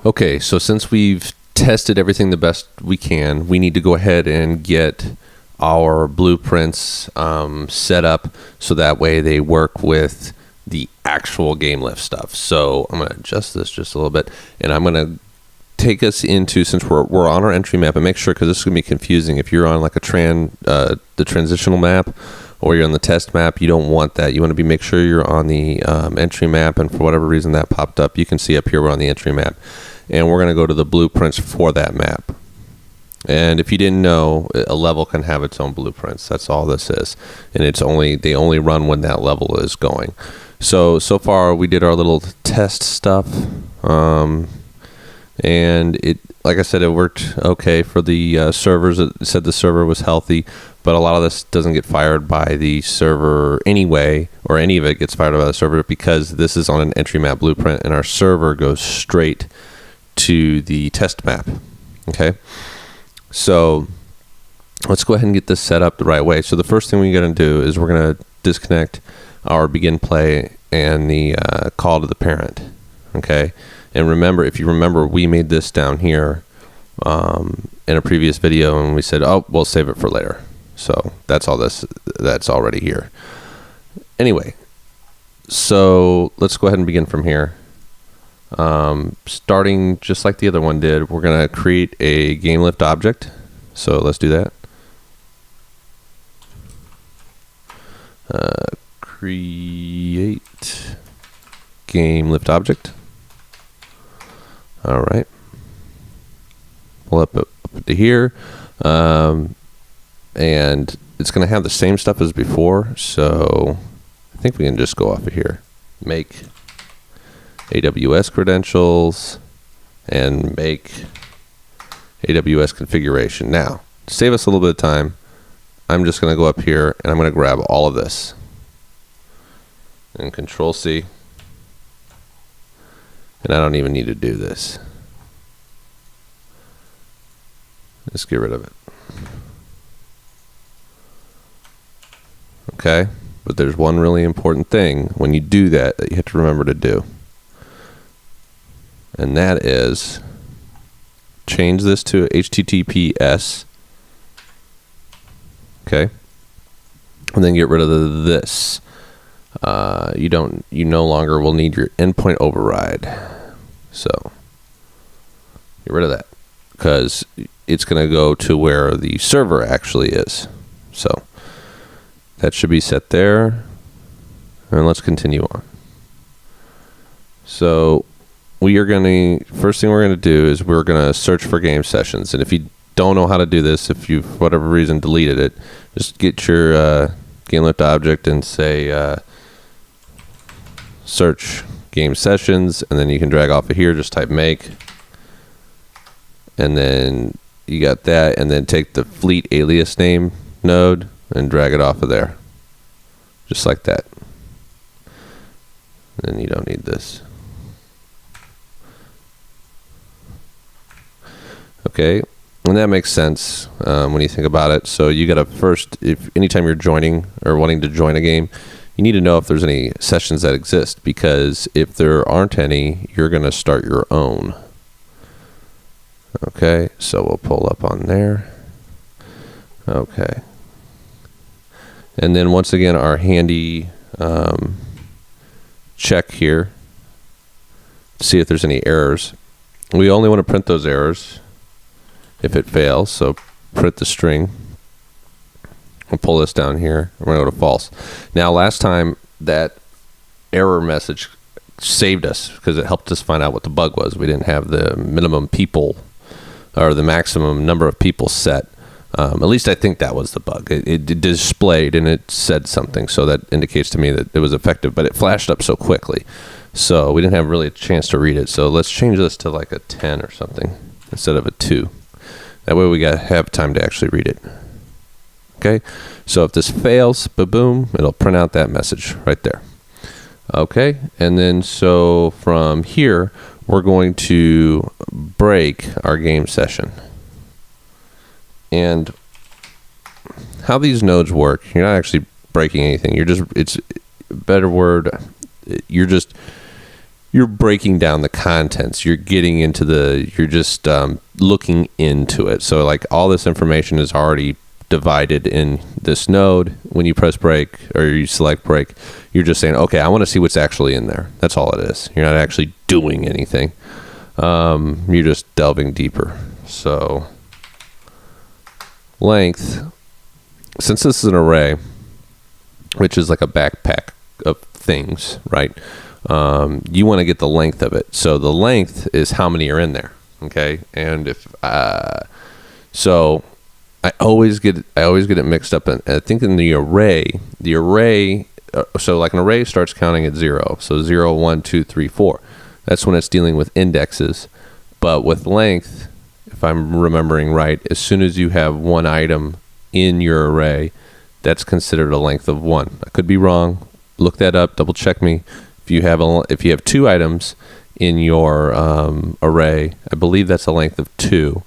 Okay, so since we've tested everything the best we can, we need to go ahead and get our blueprints set up so that way they work with the actual GameLift stuff. So I'm going to adjust this just a little bit, and I'm going to take us into, since we're on our entry map, and make sure, because this is going to be confusing. If you're on like the transitional map, or you're on the test map, you don't want that. You want to make sure you're on the entry map, and for whatever reason that popped up, you can see up here we're on the entry map. And we're going to go to the blueprints for that map. And if you didn't know, a level can have its own blueprints. That's all this is. And they only run when that level is going. So far we did our little test stuff. And it, like I said, it worked okay for the servers. It said the server was healthy, but a lot of this doesn't get fired by the server anyway, or any of it gets fired by the server, because this is on an entry map blueprint and our server goes straight to the test map. Okay, so let's go ahead and get this set up the right way. So the first thing we're going to do is we're going to disconnect our begin play and the call to the parent. Okay, and remember, if you remember, we made this down here in a previous video, and we said, oh, we'll save it for later. So that's all this, that's already here. Anyway, so let's go ahead and begin from here. Starting just like the other one did, we're going to create a GameLift object. So let's do that. Create GameLift object. All right. Pull up to here. And it's going to have the same stuff as before. So I think we can just go off of here. Make AWS credentials and make AWS configuration. Now, to save us a little bit of time, I'm just going to go up here and I'm going to grab all of this and Control C. And I don't even need to do this. Just get rid of it. Okay, but there's one really important thing when you do that you have to remember to do. And that is change this to HTTPS. Okay. And then get rid of this. You no longer will need your endpoint override. So get rid of that, because it's going to go to where the server actually is. So that should be set there. And let's continue on. So first thing we're going to do is we're going to search for game sessions. And if you don't know how to do this, if you, for whatever reason, deleted it, just get your GameLift object and say search game sessions, and then you can drag off of here, just type make, and then you got that, and then take the fleet alias name node and drag it off of there, just like that. Then you don't need this. Okay, and that makes sense when you think about it. So you gotta first, anytime you're joining or wanting to join a game, you need to know if there's any sessions that exist, because if there aren't any, you're gonna start your own. Okay, so we'll pull up on there. Okay, and then once again, our handy check here, see if there's any errors. We only want to print those errors if it fails, so print the string. We'll pull this down here. We're going to go to false. Now, last time that error message saved us because it helped us find out what the bug was. We didn't have the minimum people or the maximum number of people set. At least I think that was the bug. It displayed and it said something, so that indicates to me that it was effective, but it flashed up so quickly. So we didn't have really a chance to read it. So let's change this to like a 10 or something instead of a 2. That way we have time to actually read it. Okay, so if this fails, boom, it'll print out that message right there. Okay, and then so from here, we're going to break our game session. And how these nodes work, you're not actually breaking anything. You're just, it's a better word, you're you're breaking down the contents. You're getting into you're just looking into it. So like all this information is already divided in this node. When you press break or you select break, you're just saying, okay, I want to see what's actually in there. That's all it is. You're not actually doing anything. You're just delving deeper. So length, since this is an array, which is like a backpack of things, right? You want to get the length of it. So the length is how many are in there. Okay. And if, so I always get it mixed up. And I think in the array, so like an array starts counting at 0. So 0, 1, 2, 3, 4. That's when it's dealing with indexes. But with length, if I'm remembering right, as soon as you have one item in your array, that's considered a length of 1. I could be wrong. Look that up. Double check me. If you have 2 items in your array, I believe that's a length of 2.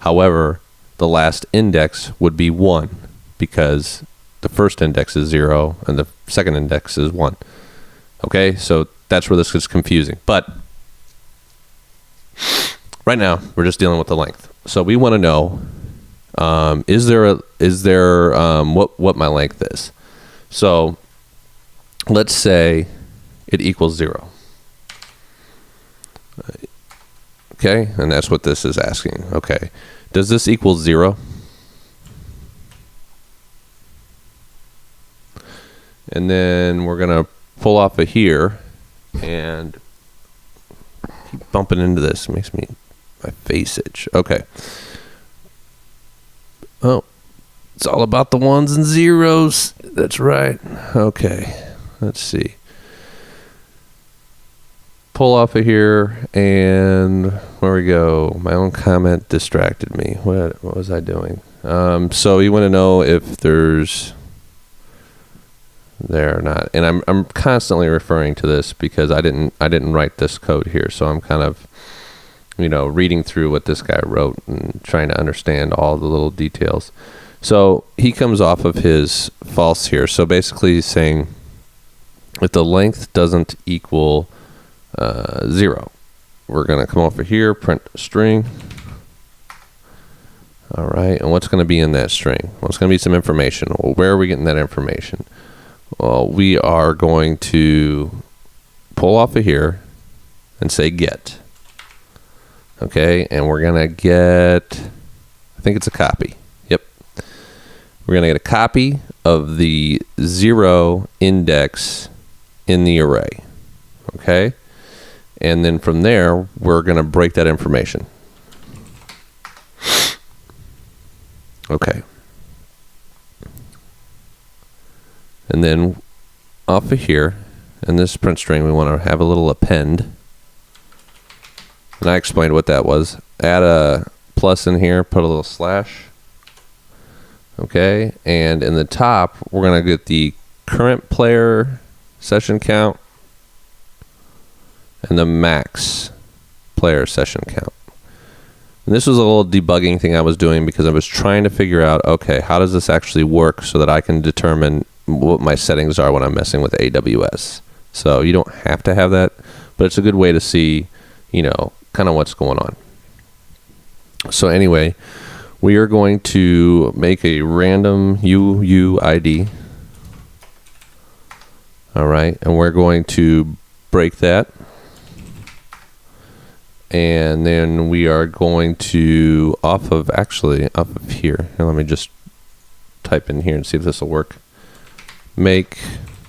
However, the last index would be 1 because the first index is 0 and the second index is 1. Okay, so that's where this gets confusing. But right now, we're just dealing with the length. So we want to know, is there what my length is? So let's say it equals 0. Okay, and that's what this is asking. Okay, does this equal 0? And then we're gonna pull off of here and keep bumping into this. It makes my face itch. Okay. Oh, it's all about the ones and zeros. That's right. Okay, let's see. Pull off of here, and where we go. My own comment distracted me. What was I doing? So you want to know if there's there or not, and I'm constantly referring to this because I didn't write this code here, so I'm kind of reading through what this guy wrote and trying to understand all the little details. So he comes off of his false here. So basically he's saying if the length doesn't equal 0, we're going to come over here, print a string. All right, and what's going to be in that string? Well, it's going to be some information. Well, where are we getting that information? Well, we are going to pull off of here and say get. Okay, and we're going to get, I think it's a copy. Yep. We're going to get a copy of the 0 index in the array. Okay. And then from there, we're going to break that information. Okay. And then off of here, in this print string, we want to have a little append. And I explained what that was. Add a plus in here, put a little slash. Okay. And in the top, we're going to get the current player session count and the max player session count. And this was a little debugging thing I was doing because I was trying to figure out, okay, how does this actually work so that I can determine what my settings are when I'm messing with AWS. So you don't have to have that, but it's a good way to see, kind of what's going on. So anyway, we are going to make a random UUID. All right, and we're going to break that. And then we are going to off of here. Now let me just type in here and see if this will work.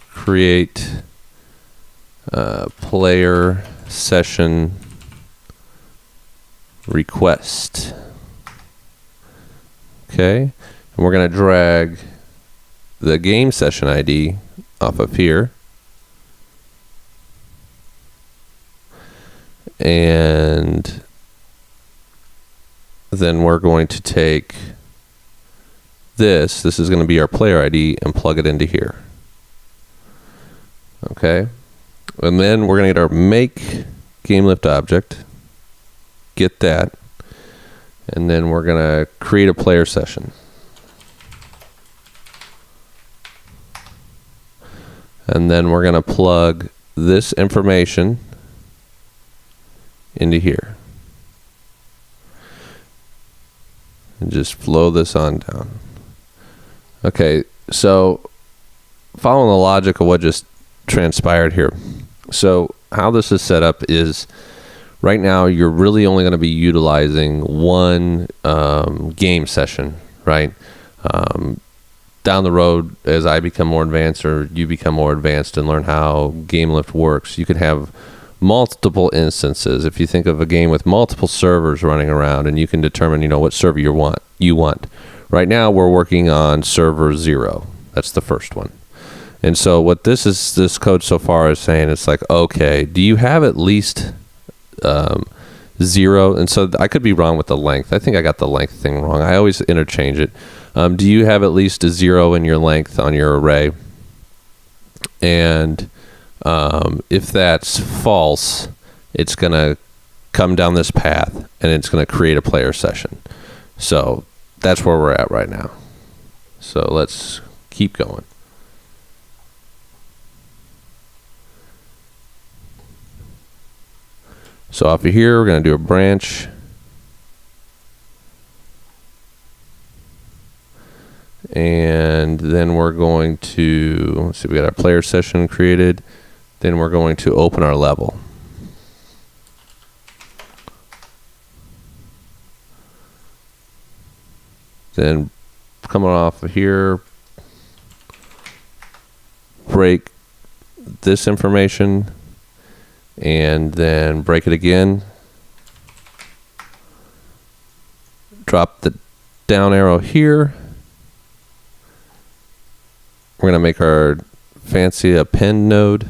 Create player session request. Okay, and we're going to drag the game session ID off of here. And then we're going to take this is going to be our player ID, and plug it into here. Okay. And then we're going to get our make GameLift object, get that, and then we're going to create a player session. And then we're going to plug this information into here. And just flow this on down. Okay, so following the logic of what just transpired here. So how this is set up is right now you're really only going to be utilizing one game session, right? Down the road, as I become more advanced or you become more advanced and learn how GameLift works, you could have multiple instances. If you think of a game with multiple servers running around, and you can determine, what server you want. Right now, we're working on server 0. That's the first one. And so what this code so far is saying, it's like, okay, do you have at least 0? And so I could be wrong with the length. I think I got the length thing wrong. I always interchange it. Do you have at least a 0 in your length on your array? And if that's false, it's going to come down this path and it's going to create a player session. So that's where we're at right now. So let's keep going. So off of here, we're going to do a branch. And then we're going to, let's see, we got our player session created. Then we're going to open our level. Then coming off of here, break this information and then break it again. Drop the down arrow here. We're going to make our fancy append node.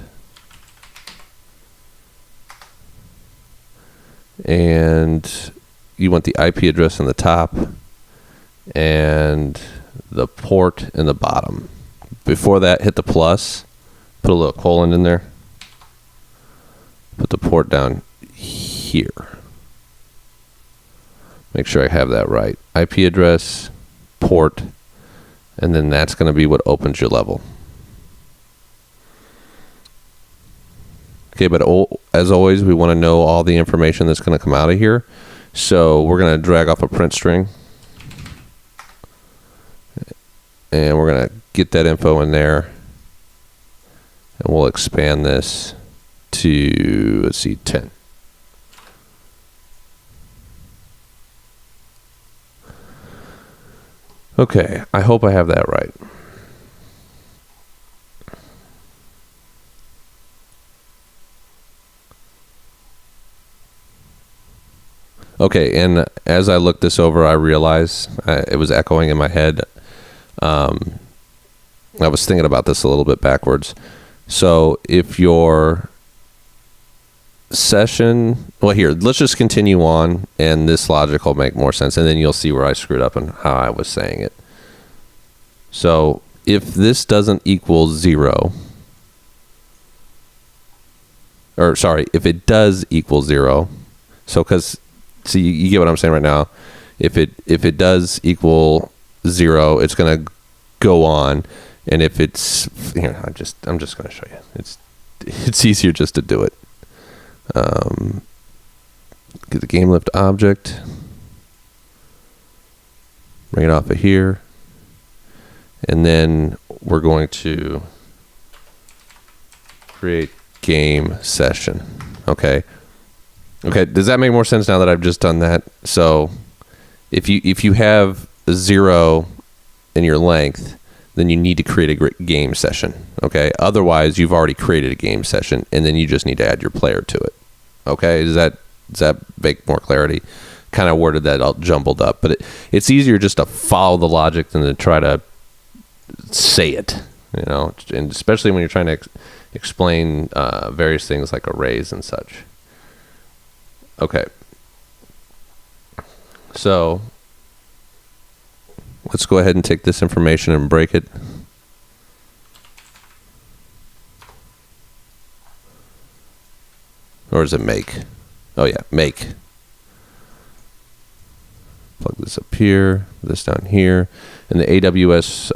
And you want the IP address in the top and the port in the bottom. Before that, hit the plus, put a little colon in there, put the port down here. Make sure I have that right. IP address, port, and then that's going to be what opens your level. Okay, but as always, we want to know all the information that's going to come out of here. So we're going to drag off a print string. And we're going to get that info in there. And we'll expand this to, let's see, 10. Okay, I hope I have that right. Okay, and as I looked this over, I realized it was echoing in my head. I was thinking about this a little bit backwards. So if your session, well, here, let's just continue on, and this logic will make more sense, and then you'll see where I screwed up and how I was saying it. So if this doesn't equal 0, or sorry, if it does equal 0, so because, see, you get what I'm saying right now. If it does equal 0, it's going to go on, and if it's here, I'm just going to show you. It's easier just to do it. Get the GameLift object, bring it off of here, and then we're going to create game session. Okay. Does that make more sense now that I've just done that? So if you have a 0 in your length, then you need to create a game session. Okay. Otherwise, you've already created a game session, and then you just need to add your player to it. Okay. Does that make more clarity? Kind of worded that all jumbled up, but it's easier just to follow the logic than to try to say it. And especially when you're trying to explain various things like arrays and such. Okay. So let's go ahead and take this information and break it. Or is it make? Oh yeah, make. Plug this up here, this down here. And the AWS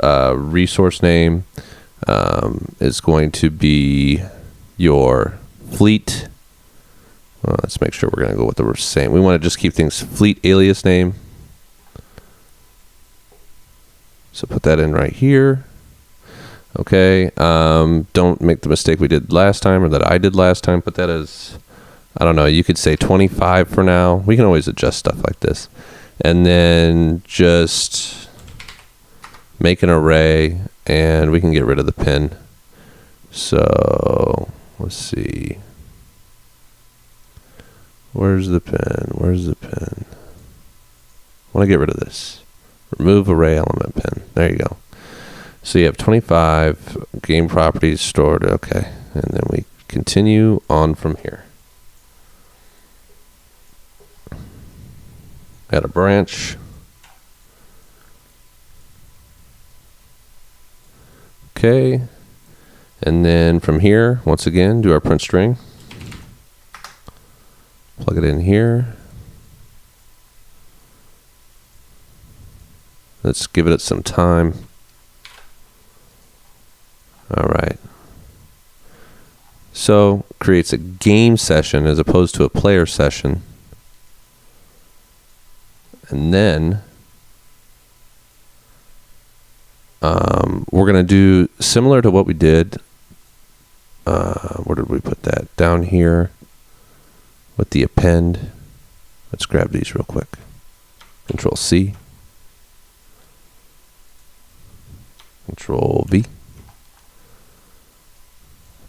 resource name is going to be your fleet Well, let's make sure we're going to go with the same. We want to just keep things fleet alias name. So put that in right here. Okay. Don't make the mistake we did last time, or that I did last time. Put that as, I don't know, you could say 25 for now. We can always adjust stuff like this. And then just make an array, and we can get rid of the pin. So let's see. Where's the pin? Where's the pin? I want to get rid of this. Remove array element pin. There you go. So you have 25 game properties stored. Okay. And then we continue on from here. Add a branch. Okay. And then from here, once again, do our print string. Plug it in here. Let's give it some time. All right. So creates a game session as opposed to a player session. And then we're going to do similar to what we did. Where did we put that? Down here with the append. Let's grab these real quick. Control C. Control V.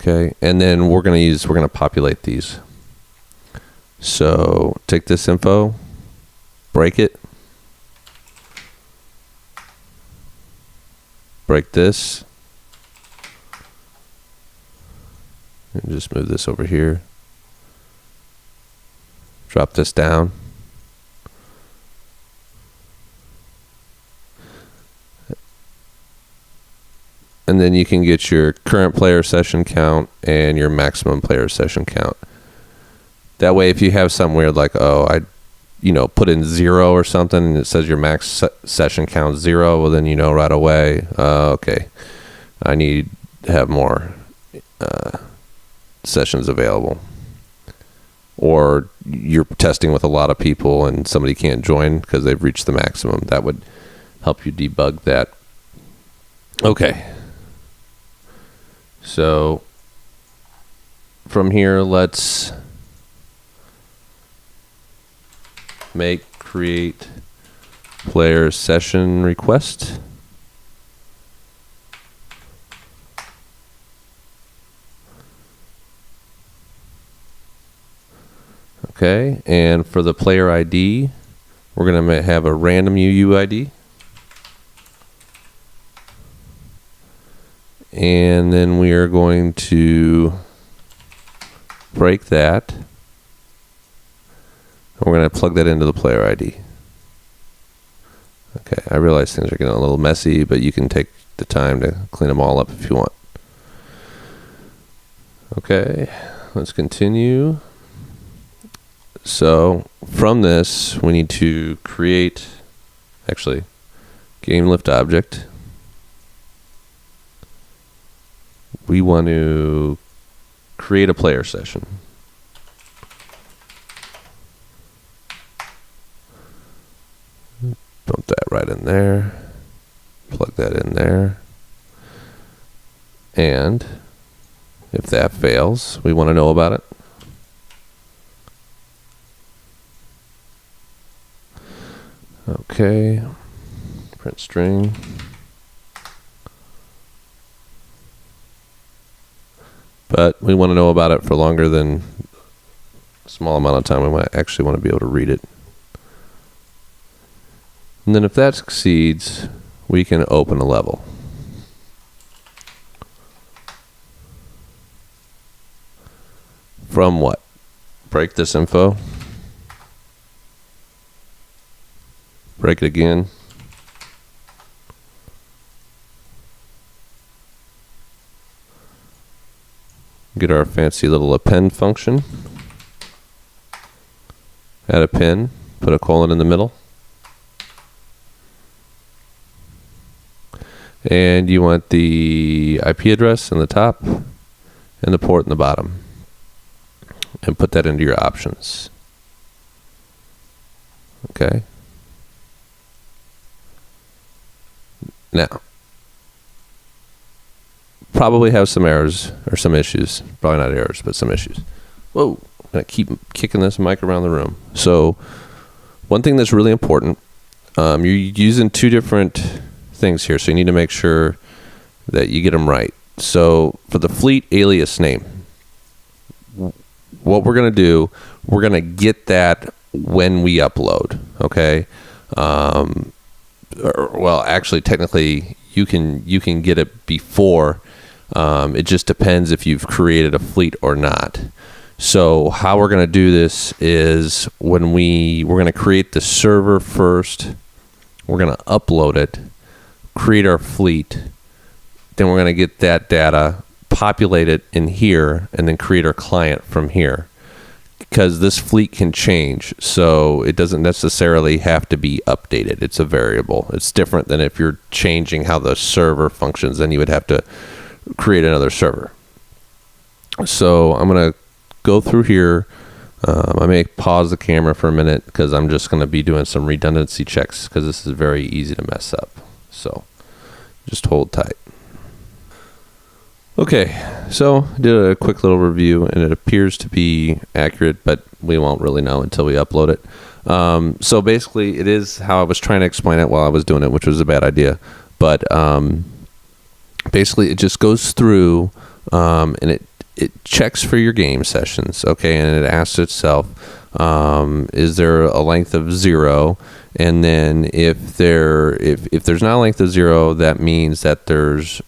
Okay, and then we're going to populate these. So take this info, break it, break this, and just move this over here. Drop this down. And then you can get your current player session count and your maximum player session count. That way, if you have something weird like, oh, I put in 0 or something and it says your max session count 0, well, then you know right away, okay, I need to have more sessions available. Or you're testing with a lot of people and somebody can't join because they've reached the maximum. That would help you debug that. Okay. So from here, let's create player session request. Okay, and for the player ID, we're going to have a random UUID. And then we are going to break that. We're going to plug that into the player ID. Okay, I realize things are getting a little messy, but you can take the time to clean them all up if you want. Okay, let's continue. So from this, we need to create, actually, GameLift object. We want to create a player session. Dump that right in there. Plug that in there. And if that fails, we want to know about it. Okay. Print string. But we want to know about it for longer than a small amount of time. We might actually want to be able to read it. And then if that succeeds, we can open a level. From what? Break this info. Break it again. Get our fancy little append function. Add a pin. Put a colon in the middle. And you want the IP address in the top and the port in the bottom. and put that into your options. Okay. Now, probably have some errors or some issues. Probably not errors, but some issues. Whoa, I'm going to keep kicking this mic around the room. So, one thing that's really important, you're using two different things here, so you need to make sure that you get them right. So, for the fleet alias name, what we're going to do, we're going to get that when we upload, okay? Well, actually, technically, you can get it before. It just depends if you've created a fleet or not. So how we're going to do this is when we're going to create the server first, we're going to upload it, create our fleet, then we're going to get that data, populate it in here, and then create our client from here. Because this fleet can change, so it doesn't necessarily have to be updated. It's a variable. It's different than if you're changing how the server functions, then you would have to create another server. So I'm going to go through here. I may pause the camera for a minute because I'm just going to be doing some redundancy checks because this is very easy to mess up. So just hold tight. Okay, so did a quick little review, and it appears to be accurate, but we won't really know until we upload it. So basically, it is how I was trying to explain it while I was doing it, which was a bad idea. But basically, it just goes through, and it checks for your game sessions, okay, and it asks itself, is there a length of 0? And then if there's not a length of 0, that means that there's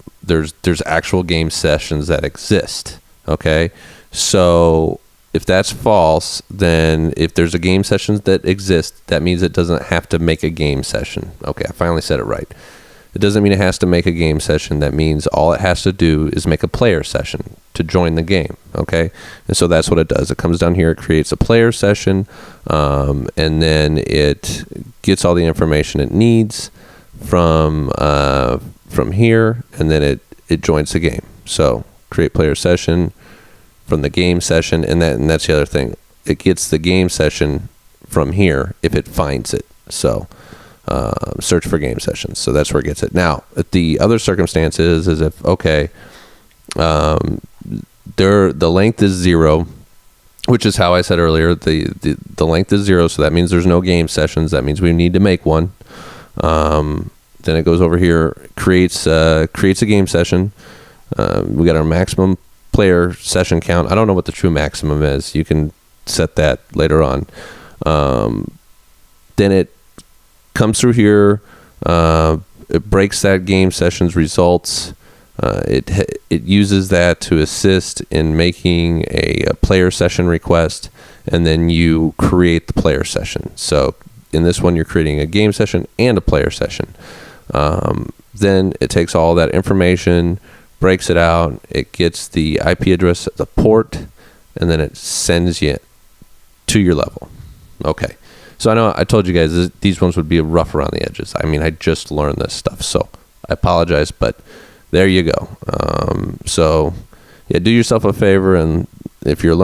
actual game sessions that exist, okay? So if that's false, then if there's a game sessions that exist, that means it doesn't have to make a game session. Okay, I finally said it right. It doesn't mean it has to make a game session. That means all it has to do is make a player session to join the game, okay? And so that's what it does. It comes down here, it creates a player session, and then it gets all the information it needs from here, and then it joins the game. So create player session from the game session, and that's the other thing. It gets the game session from here if it finds it. So search for game sessions. So that's where it gets it. Now, the other circumstance is if, okay, the length is 0, which is how I said earlier, the length is 0, so that means there's no game sessions. That means we need to make one. Then it goes over here, creates a game session. We got our maximum player session count. I don't know what the true maximum is. You can set that later on. Then it comes through here. It breaks that game session's results. It uses that to assist in making a player session request, and then you create the player session. So in this one, you're creating a game session and a player session. Then it takes all that information, breaks it out, it gets the IP address, the port, and then it sends you to your level. Okay. So I know I told you guys these ones would be rough around the edges. I mean, I just learned this stuff, so I apologize, but there you go. So yeah, do yourself a favor, and if you're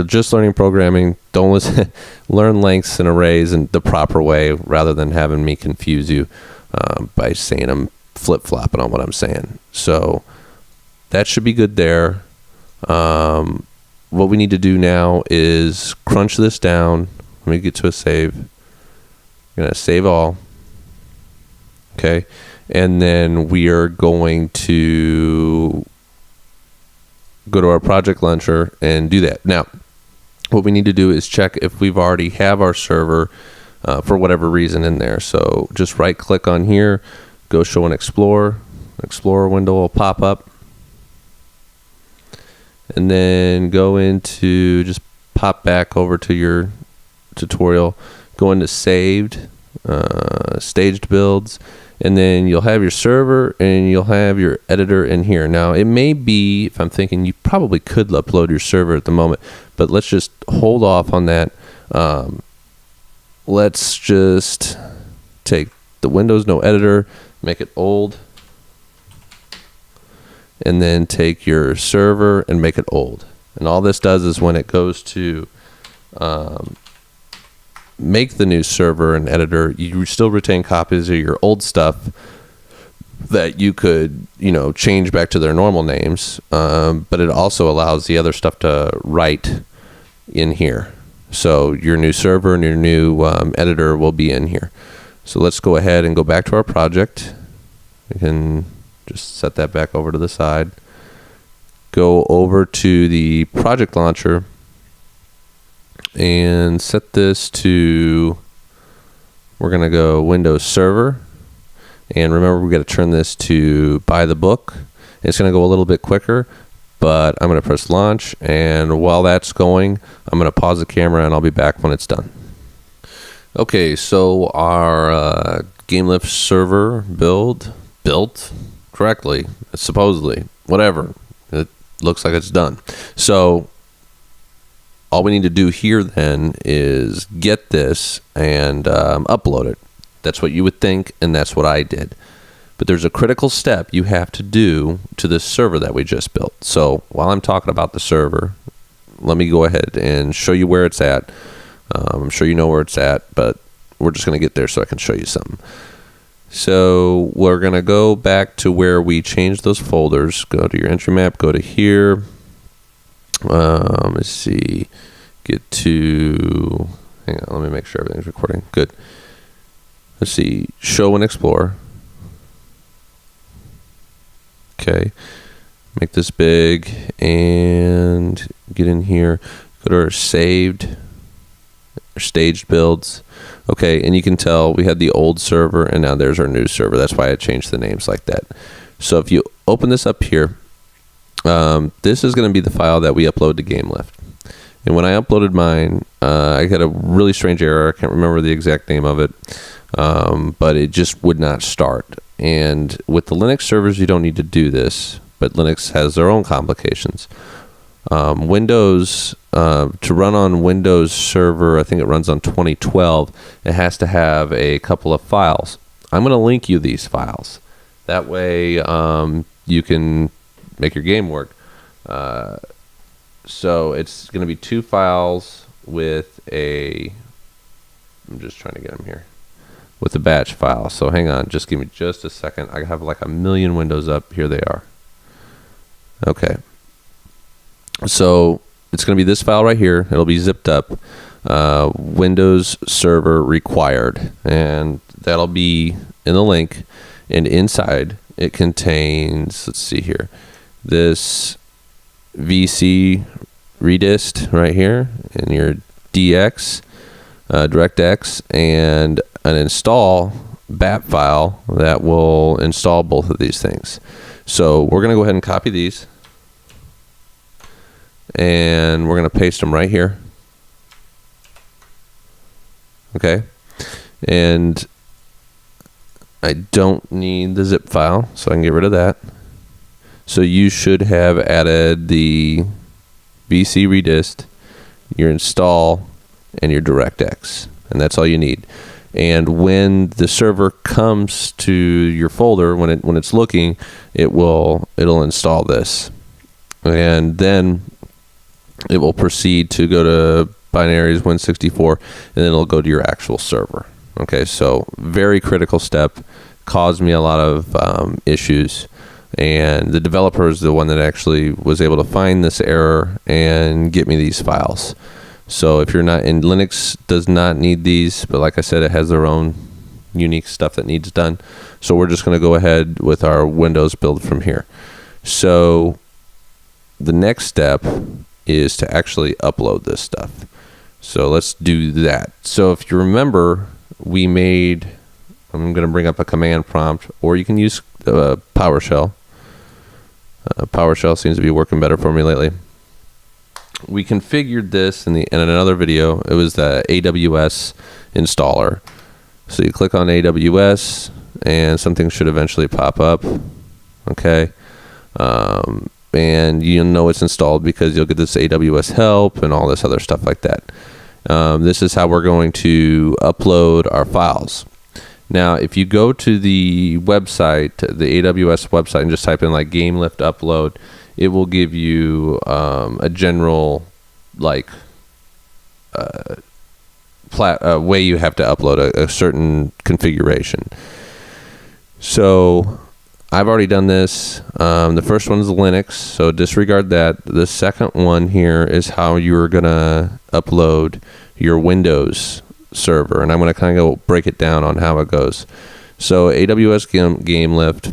just learning programming, don't learn lengths and arrays in the proper way rather than having me confuse you by saying I'm flip-flopping on what I'm saying. So that should be good there. What we need to do now is crunch this down. Let me get to a save. I'm going to save all. Okay. And then we are going to go to our project launcher and do that. Now, what we need to do is check if we've already have our server for whatever reason in there. So just right click on here, go show and explore. Explorer window will pop up. And then go into, just pop back over to your tutorial, go into saved, staged builds, and then you'll have your server and you'll have your editor in here. Now it may be, if I'm thinking, you probably could upload your server at the moment, but let's just hold off on that. Let's just take the Windows no editor, make it old, and then take your server and make it old. And all this does is when it goes to make the new server and editor, you still retain copies of your old stuff that you could, change back to their normal names. But it also allows the other stuff to write in here. So your new server and your new editor will be in here. So let's go ahead and go back to our project. We can just set that back over to the side. Go over to the project launcher and set this to, we're going to go Windows Server. And remember, we got to turn this to by the book. It's going to go a little bit quicker, but I'm going to press launch. And while that's going, I'm going to pause the camera and I'll be back when it's done. Okay, so our GameLift server built correctly, supposedly, whatever. It looks like it's done. So all we need to do here then is get this and upload it. That's what you would think, and that's what I did. But there's a critical step you have to do to this server that we just built. So while I'm talking about the server, let me go ahead and show you where it's at. I'm sure you know where it's at, but we're just going to get there so I can show you something. So we're going to go back to where we changed those folders. Go to your entry map, go to here. Let's see. Get to, hang on, let me make sure everything's recording. Good. Let's see, show and explore. Okay. Make this big and get in here. Go to our saved, or staged builds. Okay, and you can tell we had the old server and now there's our new server. That's why I changed the names like that. So if you open this up here, this is going to be the file that we upload to GameLift. And when I uploaded mine, I got a really strange error. I can't remember the exact name of it, but it just would not start. And with the Linux servers, you don't need to do this, but Linux has their own complications. Windows, to run on Windows Server, I think it runs on 2012, it has to have a couple of files. I'm going to link you these files. That way you can make your game work. So it's going to be 2 files with I'm just trying to get them here, with a batch file. So hang on, just give me just a second. I have like a million windows up. Here they are. Okay. So it's going to be this file right here. It'll be zipped up. Windows Server required. And that'll be in the link. And inside it contains, let's see here, this VC redist right here, and your DX, DirectX, and an install bat file that will install both of these things. So we're going to go ahead and copy these, and we're going to paste them right here. Okay, and I don't need the zip file, so I can get rid of that. So you should have added the VC redist, your install, and your DirectX, and that's all you need. And when the server comes to your folder, when it's looking, it'll install this, and then it will proceed to go to binaries Win64, and then it'll go to your actual server. Okay, so very critical step, caused me a lot of issues. And the developer is the one that actually was able to find this error and get me these files. So if you're not in, Linux does not need these, but like I said, it has their own unique stuff that needs done. So we're just going to go ahead with our Windows build from here. So the next step is to actually upload this stuff. So let's do that. So if you remember, we made, I'm going to bring up a command prompt, or you can use PowerShell. PowerShell seems to be working better for me lately. We configured this in another video. It was the AWS installer. So you click on AWS and something should eventually pop up. Okay. And you'll know it's installed because you'll get this AWS help and all this other stuff like that. This is how we're going to upload our files. Now, if you go to the website, the AWS website, and just type in like GameLift upload, it will give you a general like way you have to upload a certain configuration. So I've already done this. The first one is Linux, so disregard that. The second one here is how you're gonna upload your Windows server, and I'm gonna kind of go break it down on how it goes. So AWS GameLift,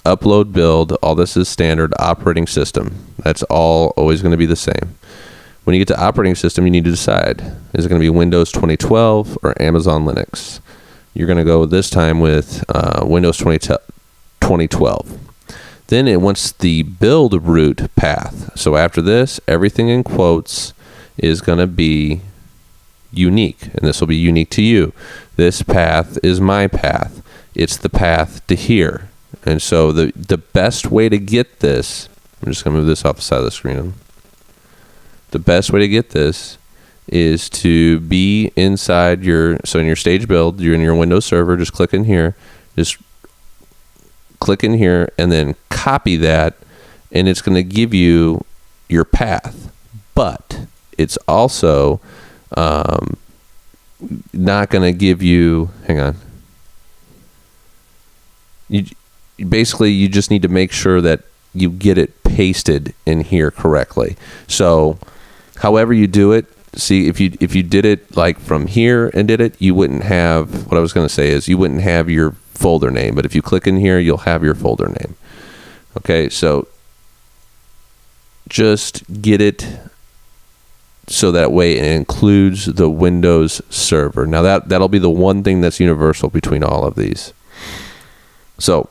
upload, build, all this is standard operating system. That's all always going to be the same. When you get to operating system, you need to decide, is it going to be Windows 2012 or Amazon Linux? You're going to go this time with Windows 2012. Then it wants the build root path. So after this, everything in quotes is going to be unique, and this will be unique to you. This path is my path. It's the path to here. And so the best way to get this, I'm just going to move this off the side of the screen. The best way to get this is to be inside so in your stage build, you're in your Windows server, just click in here, and then copy that, and it's going to give you your path. But it's also not going to give you, hang on. You just need to make sure that you get it pasted in here correctly. So however you do it, see, if you did it like from here and did it, you wouldn't have, what I was going to say is you wouldn't have your folder name, but if you click in here, you'll have your folder name. Okay, so just get it so that way it includes the Windows server. Now that'll be the one thing that's universal between all of these. So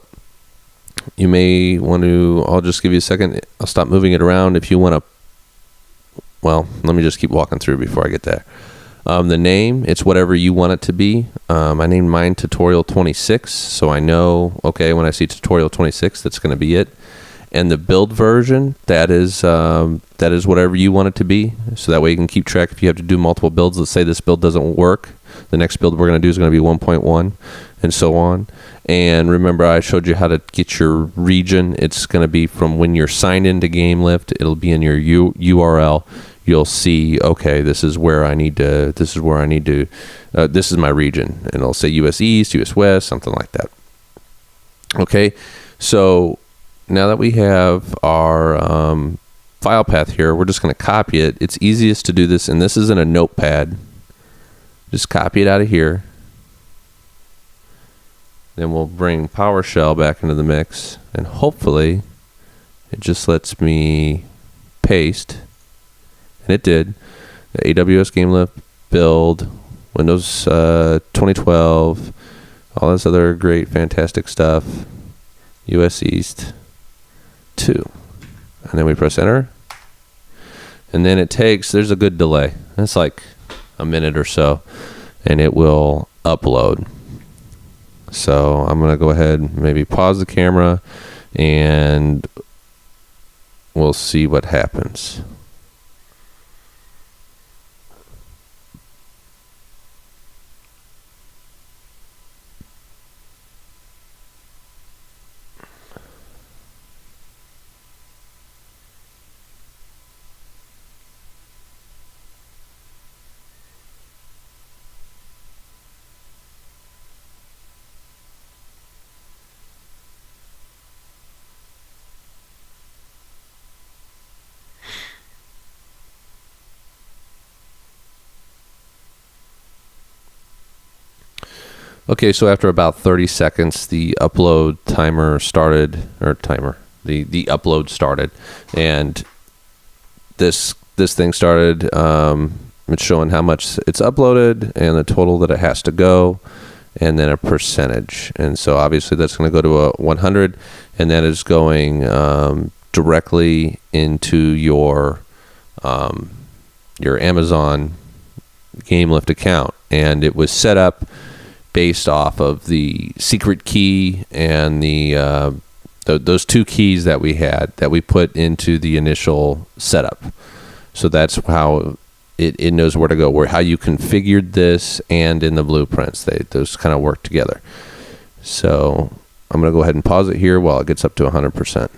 you may want to, I'll just give you a second. I'll stop moving it around if you want to. Well, let me just keep walking through before I get there. The name, it's whatever you want it to be. I named mine Tutorial 26, so I know, okay, when I see Tutorial 26, that's going to be it. And the build version, that is whatever you want it to be. So that way you can keep track if you have to do multiple builds. Let's say this build doesn't work. The next build we're going to do is going to be 1.1 and so on. And remember, I showed you how to get your region. It's going to be from when you're signed into GameLift. It'll be in your URL. You'll see, okay, this is my region. And it'll say US East, US West, something like that. Okay, so now that we have our file path here, we're just going to copy it. It's easiest to do this, and this is in a notepad. Just copy it out of here. Then we'll bring PowerShell back into the mix, and hopefully it just lets me paste. And it did. The AWS GameLift build, Windows 2012, all this other great, fantastic stuff. US East 2. And then we press enter. And then it takes, there's a good delay. It's like a minute or so, and it will upload. So I'm going to go ahead and maybe pause the camera, and we'll see what happens. Okay, so after about 30 seconds, the upload timer started, the upload started, and this thing started. It's showing how much it's uploaded and the total that it has to go, and then a percentage. And so obviously that's going to go to a 100, and that is going directly into your Amazon GameLift account, and it was set up based off of the secret key and those two keys that we put into the initial setup. So that's how it knows where to go, how you configured this, and in the blueprints, those kind of work together. So I'm going to go ahead and pause it here while it gets up to 100%.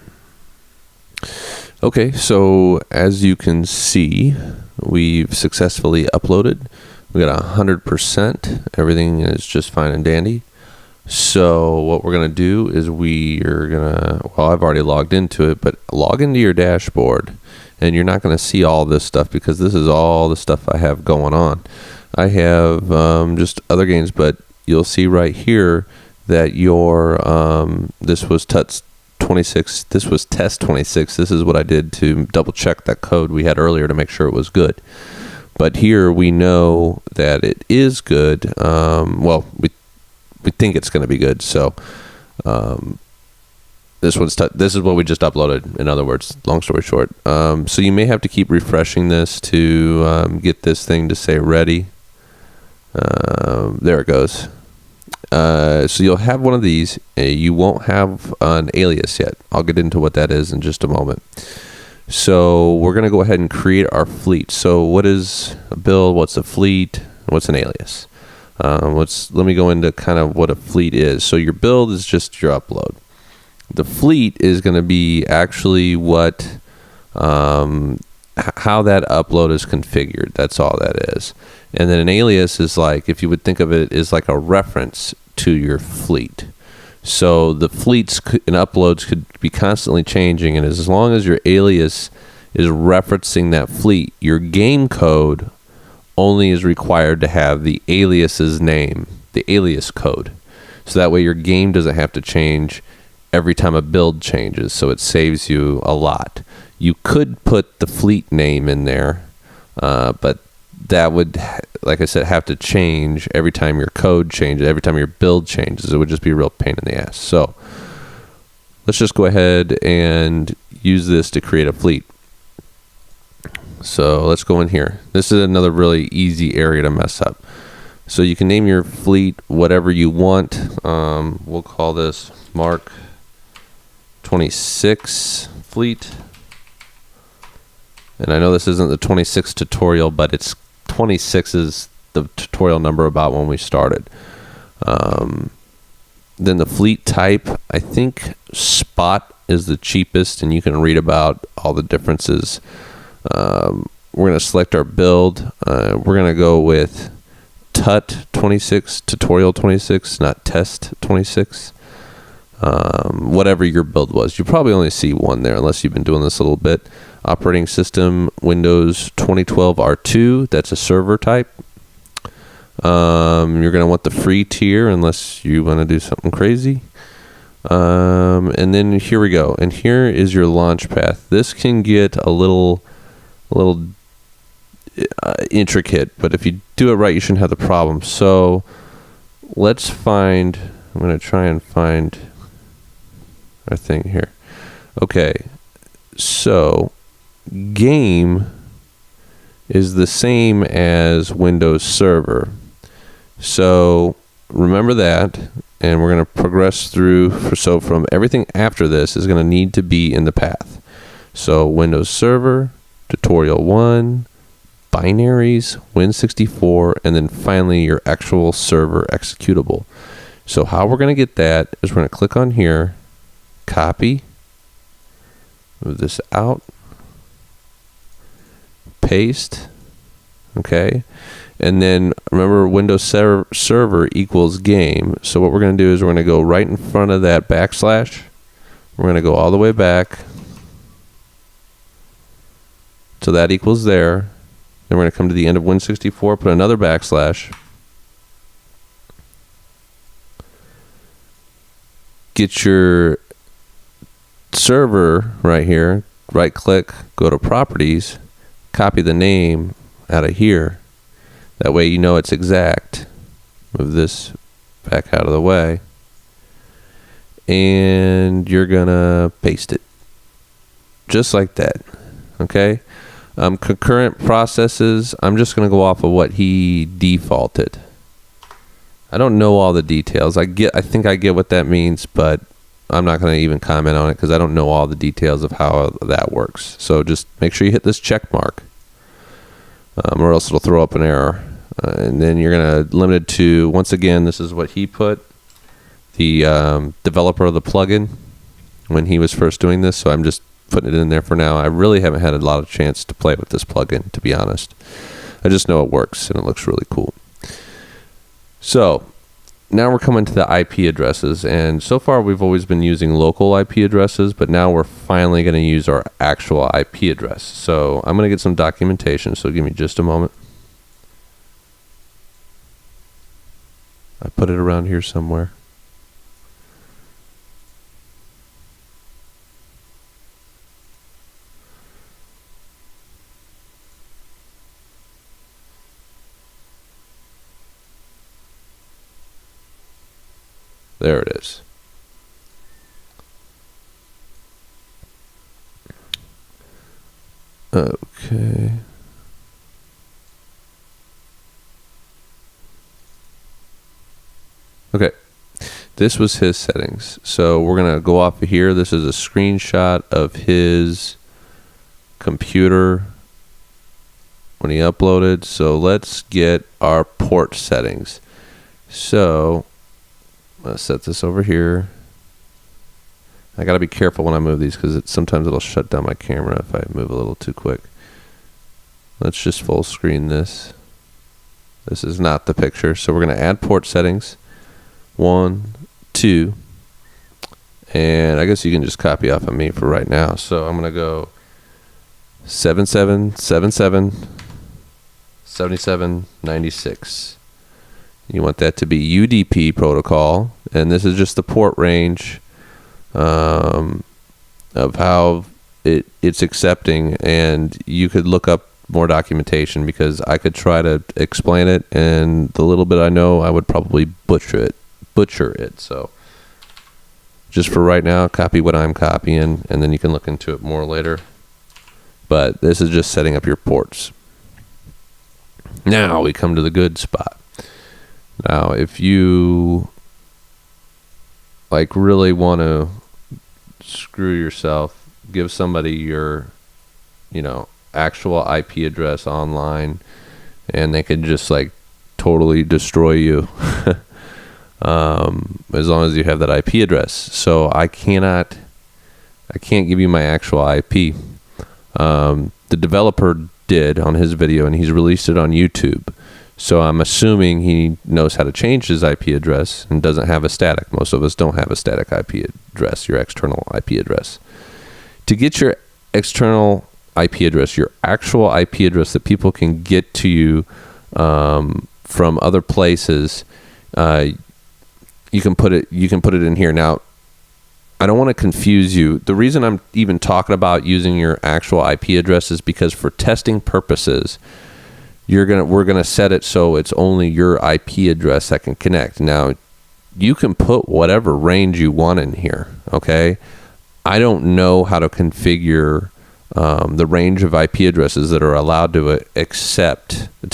Okay, so as you can see, we've successfully uploaded. We got 100%. Everything is just fine and dandy. So what we're going to do is well, I've already logged into it, but log into your dashboard. And you're not going to see all this stuff because this is all the stuff I have going on. I have just other games, but you'll see right here that this was test 26. This was test 26. This is what I did to double check that code we had earlier to make sure it was good. But here we know that it is good. Well, we think it's going to be good. So this is what we just uploaded. In other words, long story short. So you may have to keep refreshing this to get this thing to say ready. There it goes. So you'll have one of these. You won't have an alias yet. I'll get into what that is in just a moment. So we're going to go ahead and create our fleet. So what is a build? What's a fleet? What's an alias? Let me go into kind of what a fleet is. So your build is just your upload. The fleet is going to be actually what how that upload is configured. That's all that is. And then an alias is like, if you would think of it, is like a reference to your fleet. So the fleets and uploads could be constantly changing, and as long as your alias is referencing that fleet, your game code only is required to have the alias's name, the alias code. So that way your game doesn't have to change every time a build changes, so it saves you a lot. You could put the fleet name in there, but that would, like I said, have to change every time your code changes, every time your build changes. It would just be a real pain in the ass. So let's just go ahead and use this to create a fleet. So let's go in here. This is another really easy area to mess up. So you can name your fleet whatever you want. We'll call this Mark 26 fleet. And I know this isn't the 26 tutorial, but it's 26 is the tutorial number about when we started. Then the fleet type, I think spot is the cheapest, and you can read about all the differences. We're going to select our build. We're going to go with TUT 26, tutorial 26, not test 26. Whatever your build was. You probably only see one there unless you've been doing this a little bit. Operating system, Windows 2012 R2. That's a server type. You're going to want the free tier unless you want to do something crazy. And then here we go. And here is your launch path. This can get a little intricate, but if you do it right, you shouldn't have the problem. So let's find, I'm going to try and find our thing here. Okay, so game is the same as Windows Server. So remember that, and we're going to progress through. So from everything after this is going to need to be in the path. So Windows Server, Tutorial 1, binaries, Win64, and then finally your actual server executable. So how we're going to get that is we're going to click on here, copy, move this out, paste, okay, and then remember Windows Server equals game. So what we're going to do is we're going to go right in front of that backslash. We're going to go all the way back. So that equals there. Then we're going to come to the end of Win64, put another backslash. Get your server right here, right click, go to properties, copy the name out of here. That way you know it's exact. Move this back out of the way. And you're going to paste it. Just like that. Okay? Concurrent processes, I'm just going to go off of what he defaulted. I don't know all the details. I think I get what that means, but I'm not going to even comment on it because I don't know all the details of how that works. So just make sure you hit this check mark, or else it'll throw up an error. And then you're going to limit it to, once again, this is what he put, the developer of the plugin when he was first doing this. So I'm just putting it in there for now. I really haven't had a lot of chance to play with this plugin, to be honest. I just know it works and it looks really cool. So now we're coming to the IP addresses, and so far we've always been using local IP addresses, but now we're finally going to use our actual IP address. So I'm going to get some documentation, so give me just a moment. I put it around here somewhere. There it is. Okay. Okay. This was his settings. So we're going to go off of here. This is a screenshot of his computer when he uploaded. So let's get our port settings. So let's set this over here. I gotta be careful when I move these because sometimes it'll shut down my camera if I move a little too quick. Let's just full screen this. This is not the picture. So we're gonna add port settings. 1, 2, and I guess you can just copy off of me for right now. So I'm gonna go 7777 7796. You want that to be UDP protocol, and this is just the port range of how it's accepting, and you could look up more documentation because I could try to explain it, and the little bit I know I would probably butcher it. So just for right now, copy what I'm copying, and then you can look into it more later. But this is just setting up your ports. Now we come to the good spot. Now, if you like really want to screw yourself, give somebody your, actual IP address online, and they could just like totally destroy you, as long as you have that IP address. So I can't give you my actual IP. The developer did on his video, and he's released it on YouTube. So I'm assuming he knows how to change his IP address and doesn't have a static. Most of us don't have a static IP address, your external IP address. To get your external IP address, your actual IP address that people can get to you from other places, you can put it in here. Now, I don't want to confuse you. The reason I'm even talking about using your actual IP address is because for testing purposes, we're gonna set it so it's only your IP address that can connect. Now, you can put whatever range you want in here. Okay, I don't know how to configure the range of IP addresses that are allowed to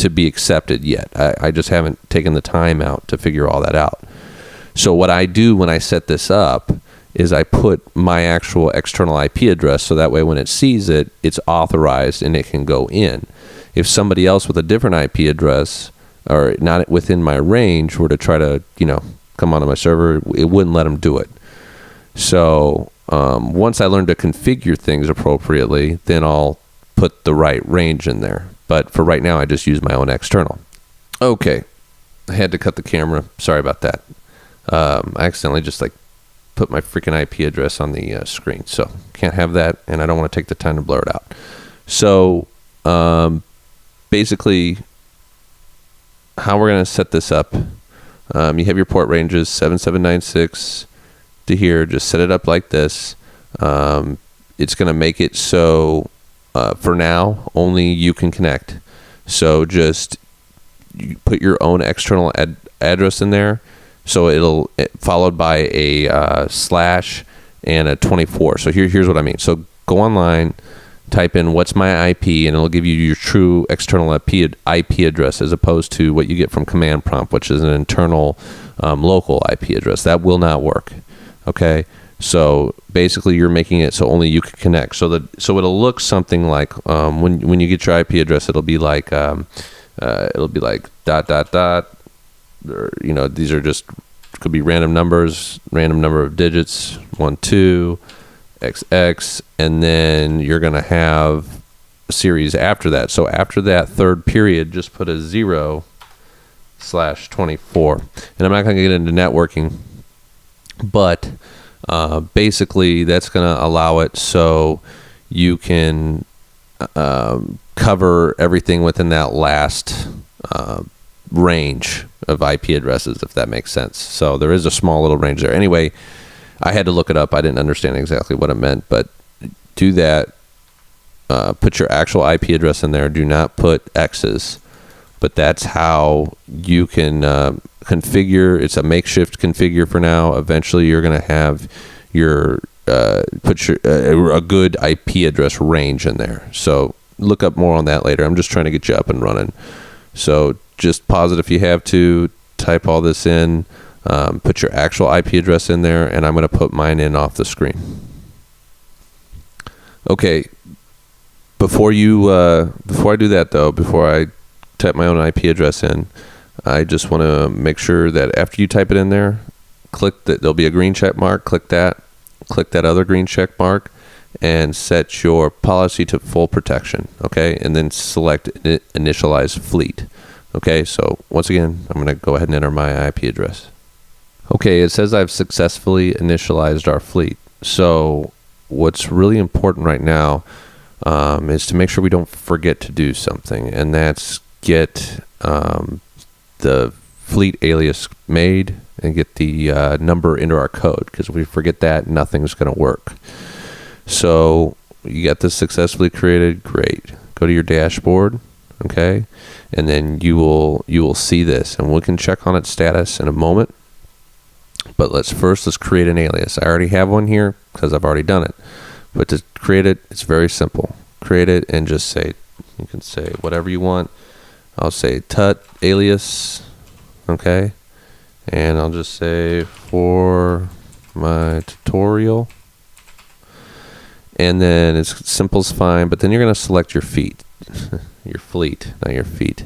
be accepted yet. I just haven't taken the time out to figure all that out. So what I do when I set this up is I put my actual external IP address, so that way when it sees it, it's authorized and it can go in. If somebody else with a different IP address or not within my range were to try to, come onto my server, it wouldn't let them do it. So once I learn to configure things appropriately, then I'll put the right range in there. But for right now, I just use my own external. Okay, I had to cut the camera. Sorry about that. I accidentally just put my freaking IP address on the screen, so can't have that, and I don't want to take the time to blur it out. So basically, how we're going to set this up, you have your port ranges 7796 to here. Just set it up like this. It's going to make it so for now only you can connect. So just you put your own external address in there. So it'll followed by a slash and a 24. So here's what I mean. So go online, type in what's my IP, and it'll give you your true external IP address, as opposed to what you get from command prompt, which is an internal local IP address. That will not work. Okay, so basically you're making it so only you can connect. So it'll look something like when you get your IP address, it'll be like dot. Or, these are just could be random numbers, random number of digits, 1, 2, XX, and then you're going to have a series after that. So after that third period, just put a 0/24. And I'm not going to get into networking, but basically that's going to allow it so you can cover everything within that last range of IP addresses, if that makes sense. So there is a small little range there. Anyway, I had to look it up. I didn't understand exactly what it meant, but do that. Put your actual IP address in there. Do not put X's, but that's how you can configure. It's a makeshift configure for now. Eventually, you're going to have your a good IP address range in there. So look up more on that later. I'm just trying to get you up and running. So just pause it if you have to. Type all this in. Put your actual IP address in there, and I'm going to put mine in off the screen. Okay. Before I do that though, before I type my own IP address in, I just want to make sure that after you type it in there, click that. There'll be a green check mark. Click that other green check mark, and set your policy to full protection. Okay, and then select initialize fleet. Okay, so once again, I'm going to go ahead and enter my IP address. Okay, it says I've successfully initialized our fleet. So what's really important right now is to make sure we don't forget to do something, and that's get the fleet alias made and get the number into our code, because if we forget that, nothing's going to work. So you got this successfully created. Great. Go to your dashboard, okay, and then you will see this, and we can check on its status in a moment. But let's create an alias. I already have one here because I've already done it. But to create it, it's very simple. Create it and just say, you can say whatever you want. I'll say tut alias, okay? And I'll just say for my tutorial. And then it's simple is fine, but then you're going to select your fleet, not your feet.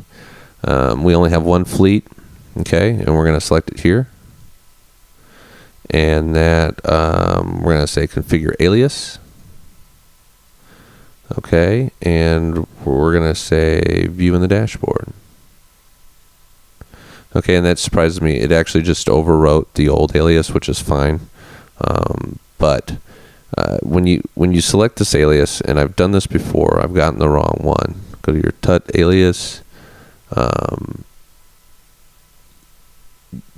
We only have one fleet, okay? And we're going to select it here. And that we're going to say configure alias. Okay, and we're going to say view in the dashboard. Okay, and that surprises me. It actually just overwrote the old alias, which is fine. But when you select this alias, and I've done this before, I've gotten the wrong one. Go to your tut alias.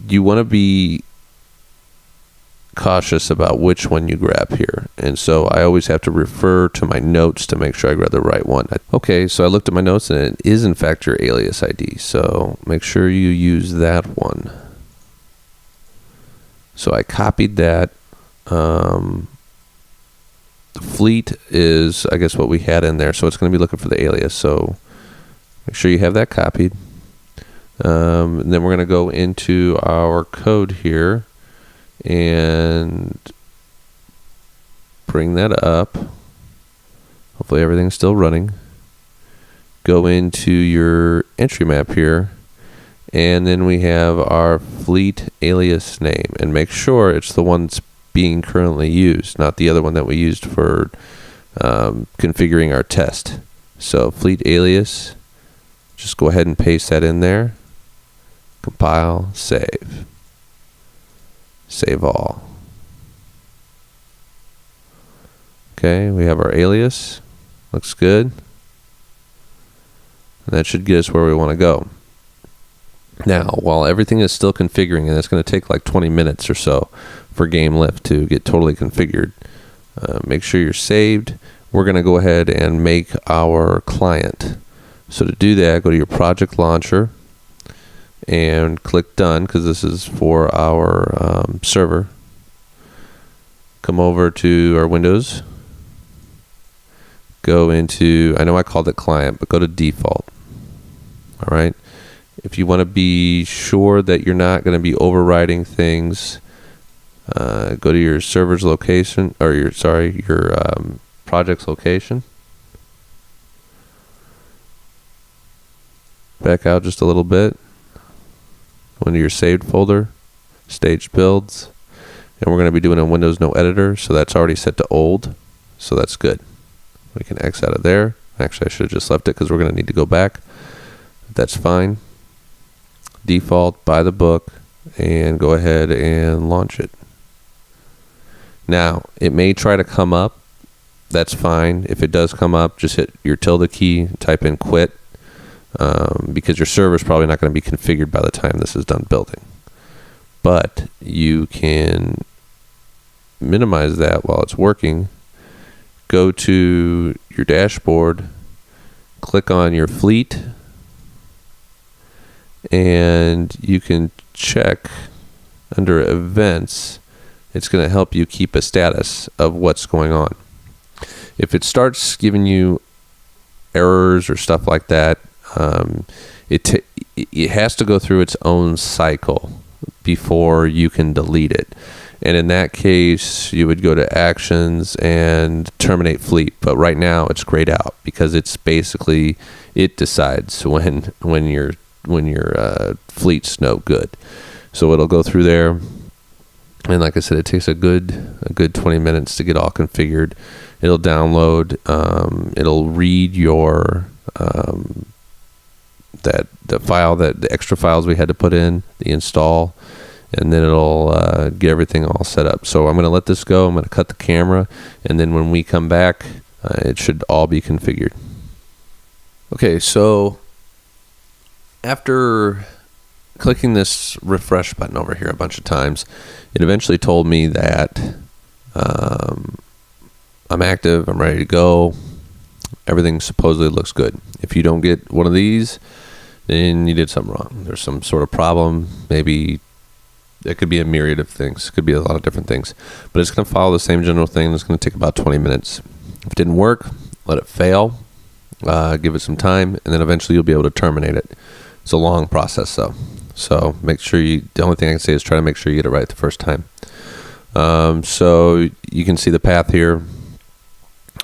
You want to be cautious about which one you grab here, and so I always have to refer to my notes to make sure I grab the right one. Okay, so I looked at my notes, and it is in fact your alias ID, so make sure you use that one. So I copied that. The fleet is, I guess, what we had in there, so it's going to be looking for the alias, so make sure you have that copied. And then we're going to go into our code here and bring that up. Hopefully everything's still running. Go into your entry map here, and then we have our fleet alias name, and make sure it's the one that's being currently used, not the other one that we used for configuring our test. So fleet alias, just go ahead and paste that in there. Compile, save. Save all. Okay, we have our alias. Looks good. And that should get us where we want to go. Now, while everything is still configuring, and it's going to take like 20 minutes or so for GameLift to get totally configured, make sure you're saved. We're going to go ahead and make our client. So to do that, go to your project launcher and click done, because this is for our server. Come over to our Windows. Go into, I know I called it client, but go to default. All right. If you want to be sure that you're not going to be overriding things, go to your server's location, or your project's location. Back out just a little bit. Go into your saved folder, staged builds, And we're going to be doing a Windows no editor, so that's already set to old, so that's good. We can X out of there. Actually, I should have just left it because we're going to need to go back. That's fine. Default, buy the book, and go ahead and launch it. Now, it may try to come up. That's fine. If it does come up, just hit your tilde key, type in quit, because your server is probably not going to be configured by the time this is done building. But you can minimize that while it's working. Go to your dashboard, click on your fleet, and you can check under events. It's going to help you keep a status of what's going on. If it starts giving you errors or stuff like that, it has to go through its own cycle before you can delete it. And in that case, you would go to actions and terminate fleet. But right now, it's grayed out because it's basically, it decides when your fleet's no good. So it'll go through there. And like I said, it takes a good 20 minutes to get all configured. It'll download. It'll read your the extra files we had to put in, the install, and then it'll get everything all set up. So I'm going to let this go. I'm going to cut the camera, and then when we come back, it should all be configured. Okay, so after clicking this refresh button over here a bunch of times, it eventually told me that I'm active, I'm ready to go, everything supposedly looks good. If you don't get one of these, then you did something wrong. There's some sort of problem. Maybe it could be a myriad of things. It could be a lot of different things. But it's going to follow the same general thing. It's going to take about 20 minutes. If it didn't work, let it fail. Give it some time, and then eventually you'll be able to terminate it. It's a long process, though. So make sure the only thing I can say is try to make sure you get it right the first time. So you can see the path here.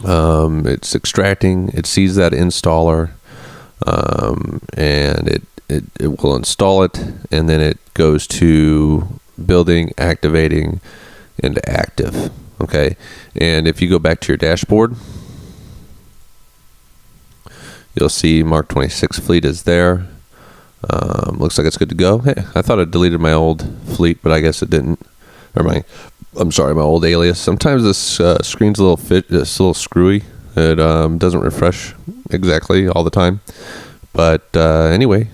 It's extracting. It sees that installer, and it will install it, and then it goes to building, activating, and active. Okay, and if you go back to your dashboard, you'll see Mark 26 fleet is there. Looks like it's good to go. Hey, I thought it deleted my old fleet, but I guess it didn't. Or my old alias. Sometimes this screen's a little screwy. It doesn't refresh exactly all the time. But anyway,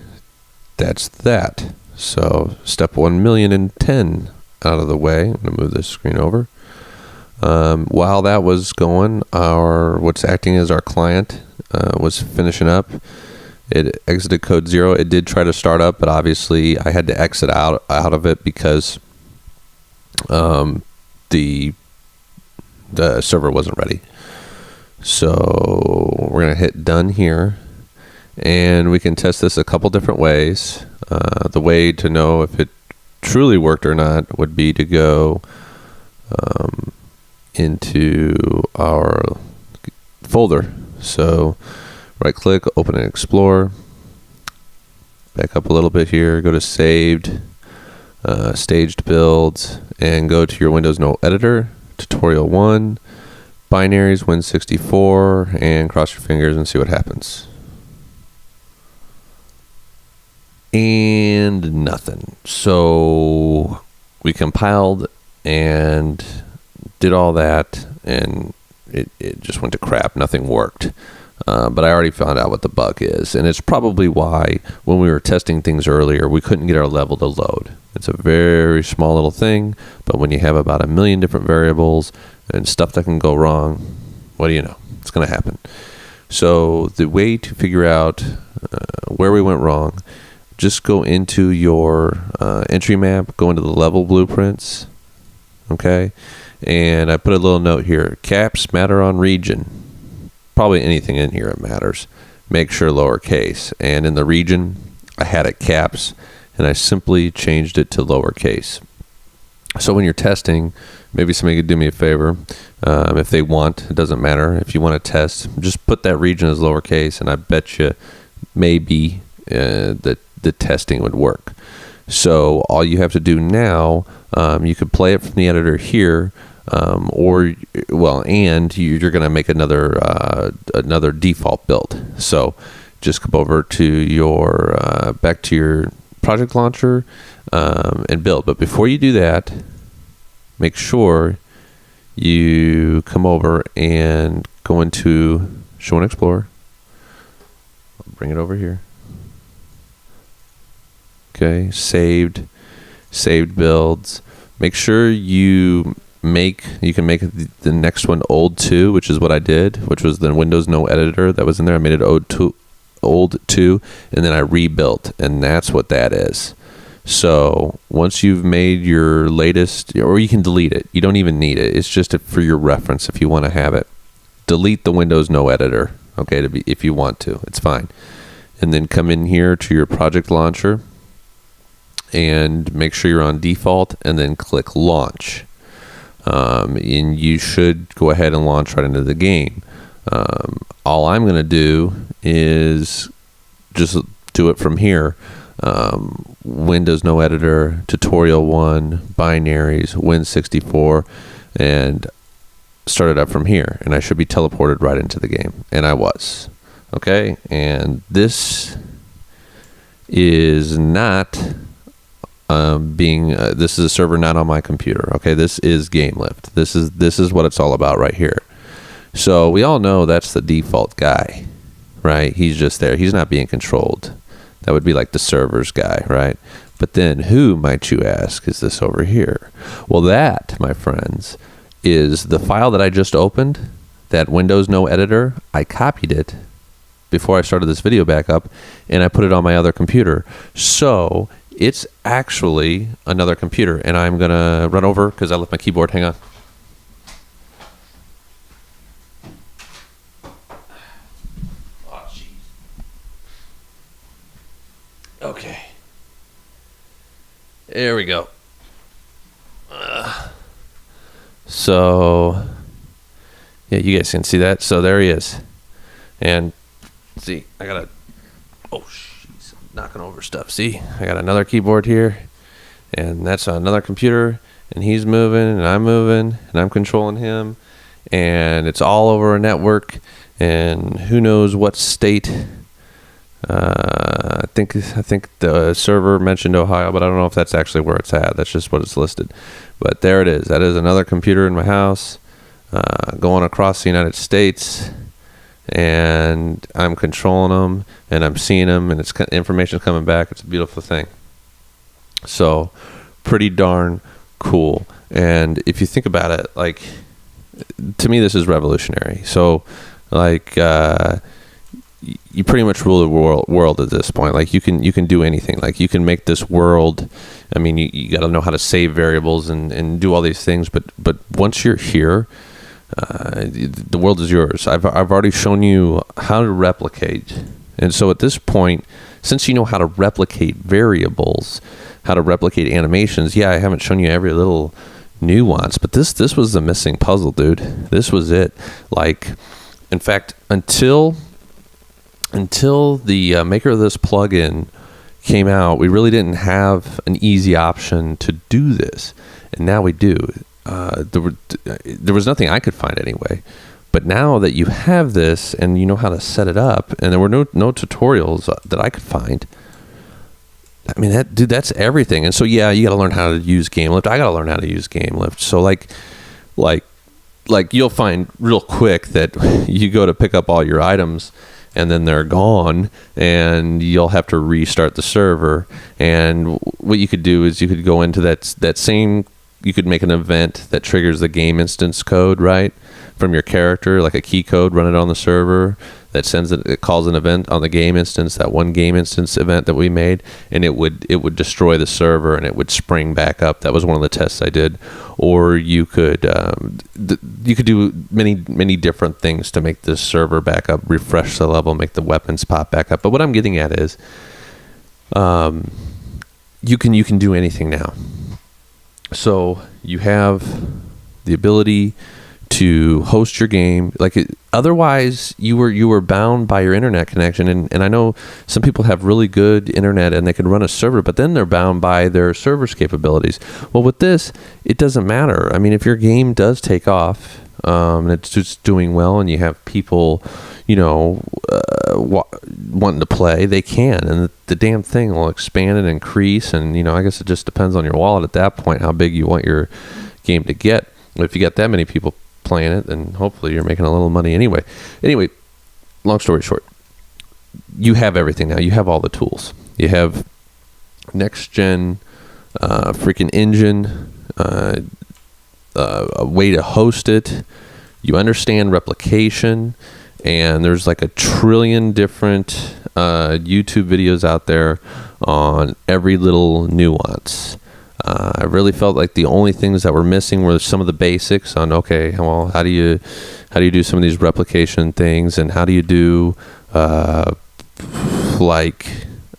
that's that. So step 1,000,010 out of the way. I'm going to move this screen over. While that was going, what's acting as our client was finishing up. It exited code 0. It did try to start up, but obviously I had to exit out of it because the server wasn't ready. So we're going to hit done here, and we can test this a couple different ways. The way to know if it truly worked or not would be to go into our folder. So right click, open and explore, back up a little bit here, go to saved, staged builds, and go to your Windows no editor, tutorial 1, binaries, Win64, and cross your fingers and see what happens. And nothing. So we compiled and did all that, and it just went to crap. Nothing worked. But I already found out what the bug is, and it's probably why when we were testing things earlier, we couldn't get our level to load. It's a very small little thing, but when you have about 1 million different variables and stuff that can go wrong, what do you know? It's going to happen. So the way to figure out where we went wrong, just go into your entry map, go into the level blueprints, okay? And I put a little note here, caps matter on region. Probably anything in here it matters. Make sure lowercase. And in the region, I had it caps, and I simply changed it to lowercase. So when you're testing, maybe somebody could do me a favor. If they want, it doesn't matter. If you want to test, just put that region as lowercase, and I bet you maybe the testing would work. So all you have to do now, you could play it from the editor here, and you're going to make another default build. So just come over to your back to your project launcher and build. But before you do that, make sure you come over and go into Show and Explore. I'll bring it over here. Okay, saved builds. Make sure you can make the next one old 2, which is what I did, which was the Windows no editor that was in there. I made it old 2, and then I rebuilt, and that's what that is. So once you've made your latest, or you can delete it. You don't even need it. It's just for your reference if you want to have it. Delete the Windows no editor, okay, if you want to. It's fine. And then come in here to your project launcher and make sure you're on default, and then click launch. And you should go ahead and launch right into the game. All I'm going to do is just do it from here. Windows no editor, tutorial 1, binaries, Win64, and start it up from here. And I should be teleported right into the game. And I was. Okay? And this is not this is a server not on my computer. Okay? This is GameLift. This is what it's all about right here. So we all know that's the default guy, right? He's just there. He's not being controlled. That would be like the servers guy, right? But then who, might you ask, is this over here? Well, that, my friends, is the file that I just opened, that Windows no editor. I copied it before I started this video back up, and I put it on my other computer. So it's actually another computer, and I'm going to run over because I left my keyboard. Hang on. Okay. There we go. So, yeah, you guys can see that. So there he is. And see, I got a, oh, jeez, knocking over stuff. See, I got another keyboard here, and that's another computer, and he's moving, and I'm moving, and I'm controlling him, and it's all over a network, and who knows what state. I think the server mentioned Ohio, but I don't know if that's actually where it's at. That's just what it's listed. But there it is. That is another computer in my house, going across the United States, and I'm controlling them, and I'm seeing them, and information's coming back. It's a beautiful thing. So, pretty darn cool. And if you think about it, like, to me, this is revolutionary. So, like, you pretty much rule the world at this point. Like, you can do anything. Like, you can make this world. I mean, you got to know how to save variables and do all these things. But once you're here, the world is yours. I've already shown you how to replicate, and so at this point, since you know how to replicate variables, how to replicate animations, yeah, I haven't shown you every little nuance, but this was the missing puzzle, dude. This was it. Like, in fact, until the maker of this plugin came out, we really didn't have an easy option to do this, and now we do. There was nothing I could find anyway, but now that you have this and you know how to set it up, and there were no tutorials that I could find, I mean, that's everything. And so, yeah, you got to learn how to use GameLift. I got to learn how to use GameLift. So like you'll find real quick that you go to pick up all your items and then they're gone, and you'll have to restart the server. And what you could do is you could go into that same, you could make an event that triggers the game instance code, right, from your character, like a key code, run it on the server that it calls an event on the game instance, that one game instance event that we made, and it would destroy the server and it would spring back up. That was one of the tests I did. Or you could do many different things to make this server back up, refresh the level, make the weapons pop back up. But what I'm getting at is, you can do anything now. So you have the ability to host your game. Like otherwise you were bound by your internet connection, and I know some people have really good internet and they can run a server, but then they're bound by their server's capabilities. Well, with this, it doesn't matter. I mean, if your game does take off, and it's just doing well, and you have people, wanting to play, they can, and the damn thing will expand and increase. And I guess it just depends on your wallet at that point, how big you want your game to get. If you got that many people playing it, then hopefully you're making a little money anyway. Long story short, you have everything now. You have all the tools. You have next gen freaking engine, a way to host it. You understand replication, and there's like 1 trillion different YouTube videos out there on every little nuance. I really felt like the only things that were missing were some of the basics on, okay, well, how do you do some of these replication things, and how do you do I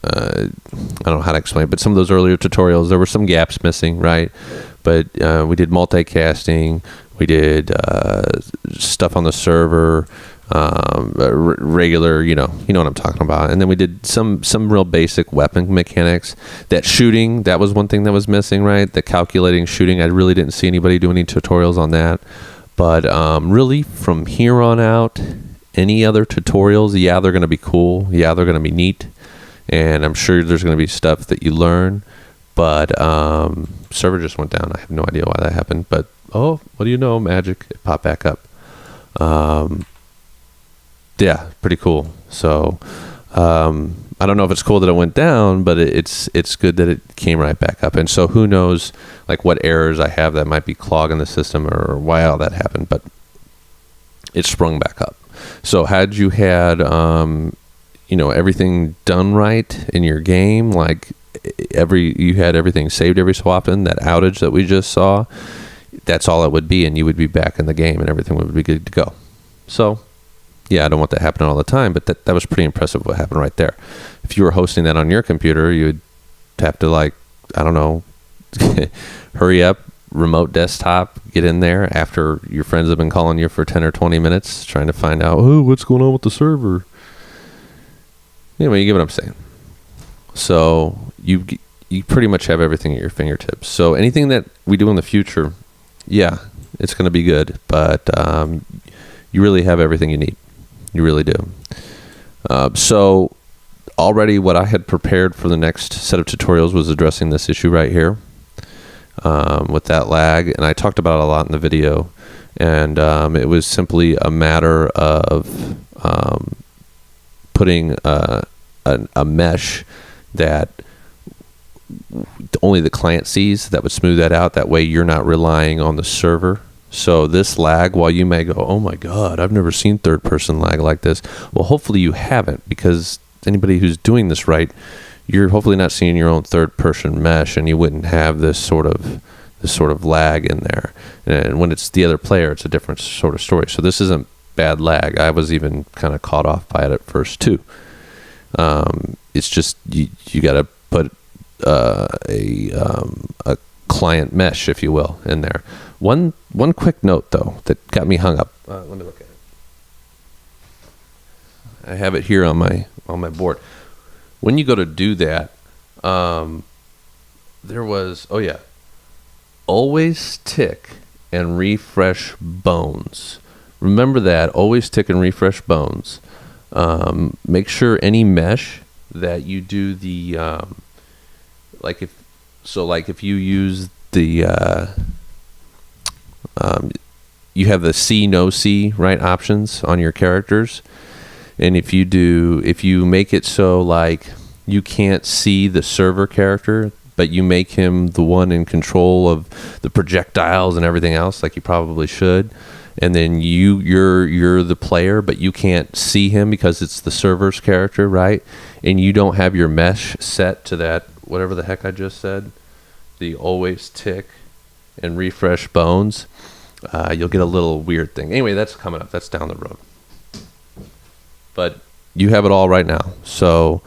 don't know how to explain it, but some of those earlier tutorials, there were some gaps missing, right? But we did multicasting, we did stuff on the server, regular, you know what I'm talking about. And then we did some real basic weapon mechanics. That shooting, that was one thing that was missing, right? The calculating shooting, I really didn't see anybody do any tutorials on that. But really, from here on out, any other tutorials, yeah, they're going to be cool. Yeah, they're going to be neat. And I'm sure there's going to be stuff that you learn. But server just went down. I have no idea why that happened. But, oh, what do you know? Magic. It popped back up. Yeah, pretty cool. So I don't know if it's cool that it went down, but it's good that it came right back up. And so who knows like what errors I have that might be clogging the system or why all that happened, but it sprung back up. So had you had everything done right in your game, like you had everything saved every so often, that outage that we just saw, that's all it would be, and you would be back in the game and everything would be good to go. So yeah, I don't want that happening all the time, but that was pretty impressive what happened right there. If you were hosting that on your computer, you would have to, like, I don't know, hurry up, remote desktop, get in there after your friends have been calling you for 10 or 20 minutes trying to find out, oh, what's going on with the server. Anyway, you get what I'm saying. So you pretty much have everything at your fingertips. So anything that we do in the future, yeah, it's going to be good, but you really have everything you need. You really do. So already what I had prepared for the next set of tutorials was addressing this issue right here with that lag. And I talked about it a lot in the video. And it was simply a matter of putting a mesh that only the client sees that would smooth that out. That way you're not relying on the server. So this lag, while you may go, oh my God, I've never seen third-person lag like this. Well, hopefully you haven't, because anybody who's doing this right, you're hopefully not seeing your own third-person mesh, and you wouldn't have this sort of lag in there. And when it's the other player, it's a different sort of story. So this isn't bad lag. I was even kind of caught off by it at first too. It's just you got to put a client mesh, if you will, in there. One quick note, though, that got me hung up. Let me look at it. I have it here on my board. When you go to do that, there was, always tick and refresh bones. Remember that, always tick and refresh bones. Make sure any mesh that you do the, if you use the, you have the see, no see, right, options on your characters. And if you make it so like you can't see the server character, but you make him the one in control of the projectiles and everything else, like you probably should. And then you're the player, but you can't see him because it's the server's character, right? And you don't have your mesh set to that, whatever the heck I just said, the always tick and refresh bones, you'll get a little weird thing. Anyway, that's coming up. That's down the road. But you have it all right now. So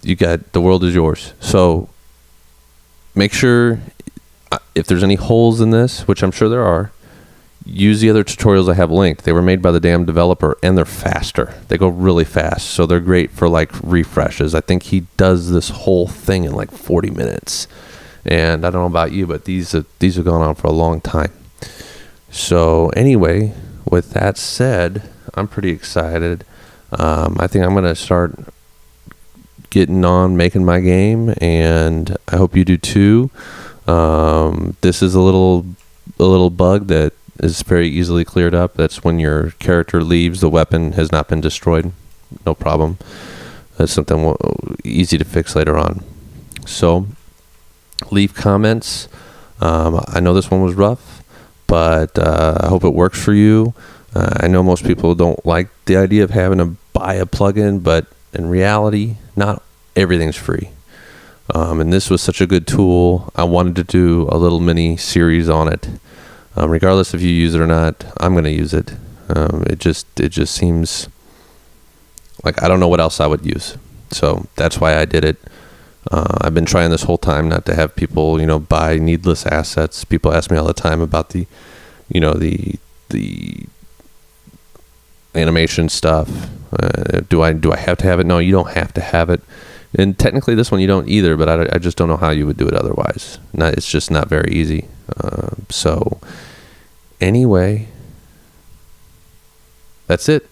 you got, the world is yours. So make sure if there's any holes in this, which I'm sure there are, use the other tutorials I have linked. They were made by the damn developer, and they're faster. They go really fast, so they're great for like refreshes. I think he does this whole thing in like 40 minutes. And I don't know about you, but these have gone on for a long time. So anyway, with that said, I'm pretty excited. I think I'm going to start getting on making my game, and I hope you do too. This is a little bug that is very easily cleared up. That's when your character leaves, the weapon has not been destroyed. No problem. That's something easy to fix later on. So leave comments. I know this one was rough, but I hope it works for you. I know most people don't like the idea of having to buy a plugin, but in reality, not everything's free. And this was such a good tool. I wanted to do a little mini series on it. Regardless if you use it or not, I'm going to use it. It just seems like I don't know what else I would use. So that's why I did it. I've been trying this whole time not to have people, buy needless assets. People ask me all the time about the animation stuff. Do I have to have it? No, you don't have to have it. And technically this one you don't either, but I just don't know how you would do it otherwise. It's just not very easy. So anyway, that's it.